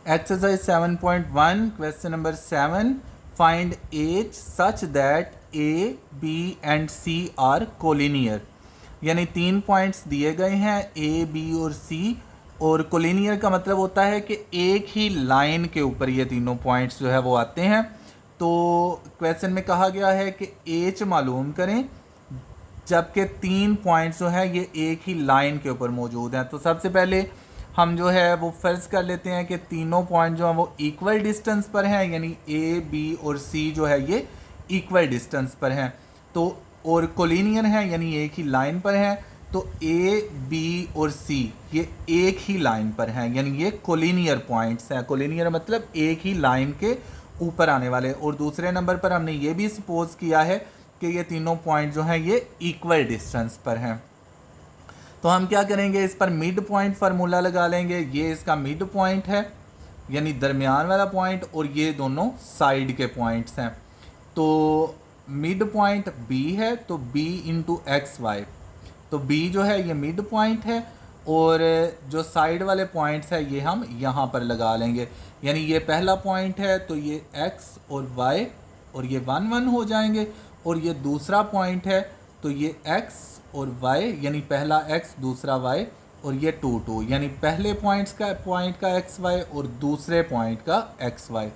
Exercise 7.1 question number 7 find H such that A, B and C are collinear। यानी 3 points दिए गए हैं A, B और C, और कोलिनियर का मतलब होता है कि एक ही लाइन के ऊपर ये तीनों पॉइंट्स जो है वो आते हैं। तो क्वेश्चन में कहा गया है कि H मालूम करें जबकि 3 पॉइंट्स जो है ये एक ही लाइन के ऊपर मौजूद हैं। तो सबसे पहले हम जो है वो फ़र्ज़ कर लेते हैं कि तीनों पॉइंट जो हैं वो इक्वल डिस्टेंस पर हैं, यानी ए, बी और सी जो है ये इक्वल डिस्टेंस पर हैं। तो और कोलिनियर हैं, यानी एक ही लाइन पर हैं। तो ए, बी और सी ये एक ही लाइन पर हैं, यानी ये कोलिनियर पॉइंट्स हैं। कोलिनियर मतलब एक ही लाइन के ऊपर आने वाले। और दूसरे नंबर पर हमने ये भी सपोज किया है कि ये तीनों पॉइंट जो हैं ये इक्वल डिस्टेंस पर हैं। तो हम क्या करेंगे, इस पर मिड पॉइंट फार्मूला लगा लेंगे। ये इसका मिड पॉइंट है, यानी दरमियान वाला पॉइंट, और ये दोनों साइड के पॉइंट्स हैं। तो मिड पॉइंट B है, तो B इंटू एक्स वाई, तो B जो है ये मिड पॉइंट है, और जो साइड वाले पॉइंट्स है ये हम यहाँ पर लगा लेंगे। यानी ये पहला पॉइंट है तो ये x और y और ये 1 1 हो जाएंगे, और ये दूसरा पॉइंट है तो ये x और y, यानी पहला x दूसरा y, और ये 2 2, यानी पहले पॉइंट का x y और दूसरे पॉइंट का x y,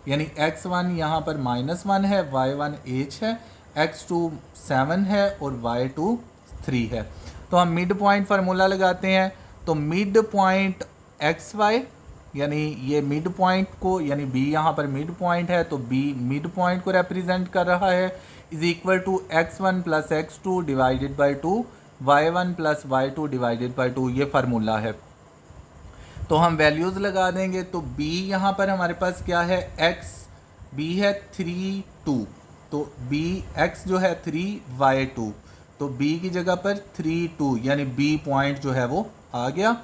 यानी x1 यहाँ पर -1 है, y1 h है, x2 7 है और y2 3 है। तो हम मिड पॉइंट फार्मूला लगाते हैं। तो मिड पॉइंट एक्स वाई, यानी ये मिड पॉइंट को, यानी B यहाँ पर मिड पॉइंट है तो B मिड पॉइंट को रिप्रेजेंट कर रहा है, is equal to x1 plus x2 divided by 2, y1 plus y2 divided by 2, ये फार्मूला है। तो हम वैल्यूज़ लगा देंगे। तो B यहाँ पर हमारे पास क्या है, B है 3 2, तो B x जो है 3 y 2, तो B की जगह पर 3 2, यानी B पॉइंट जो है वो आ गया।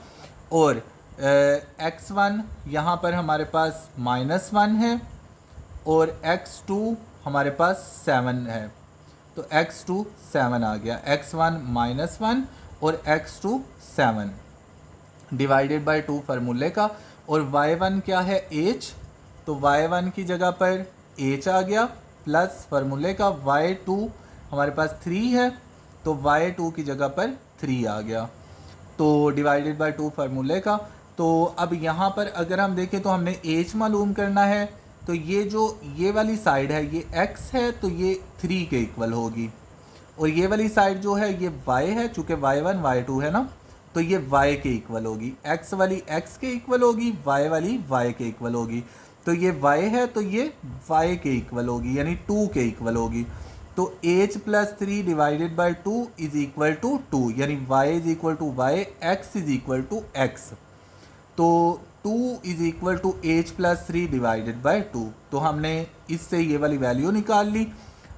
और x1 यहाँ पर हमारे पास -1 है, और x2 हमारे पास 7 है, तो x2 7 आ गया। x1 -1 और x2 7 डिवाइडेड बाय 2 फार्मूले का। और y1 क्या है, h, तो y1 की जगह पर h आ गया, प्लस फार्मूले का y2 हमारे पास 3 है, तो y2 की जगह पर 3 आ गया, तो डिवाइडेड बाय 2 फार्मूले का। तो अब यहाँ पर अगर हम देखें तो हमने h मालूम करना है। तो ये जो ये वाली साइड है ये x है, तो ये 3 के इक्वल होगी, और ये वाली साइड जो है ये y है, चूँकि y1 y2 है ना, तो ये y के इक्वल होगी। x वाली x के इक्वल होगी, y वाली y के इक्वल होगी। तो ये y है तो ये y के इक्वल होगी, यानी 2 के इक्वल होगी। तो h plus 3 divided by 2 is equal to 2, यानी y is equal to y, x is equal to x। तो 2 is equal to h plus 3 divided by 2। तो हमने इससे ये वाली वैल्यू निकाल ली।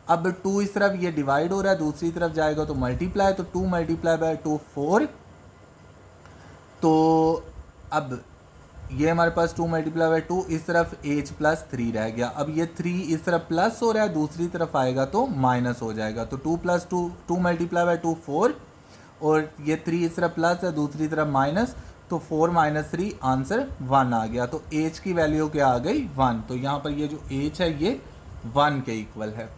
अब 2 इस तरफ ये डिवाइड हो रहा है, दूसरी तरफ जाएगा तो मल्टीप्लाई, तो 2 मल्टीप्लाई बाई 2 4। तो अब ये हमारे पास 2 मल्टीप्लाई बाई 2, इस तरफ h प्लस 3 रह गया। अब ये 3 इस तरफ प्लस हो रहा है, दूसरी तरफ आएगा तो माइनस हो जाएगा। तो 2 प्लस 2, 2 मल्टीप्लाई बाई 2 4, और ये 3 इस तरफ प्लस है, दूसरी तरफ माइनस, तो 4 माइनस 3 आंसर 1 आ गया। तो h की वैल्यू क्या आ गई, 1। तो यहाँ पर ये जो h है ये 1 के इक्वल है।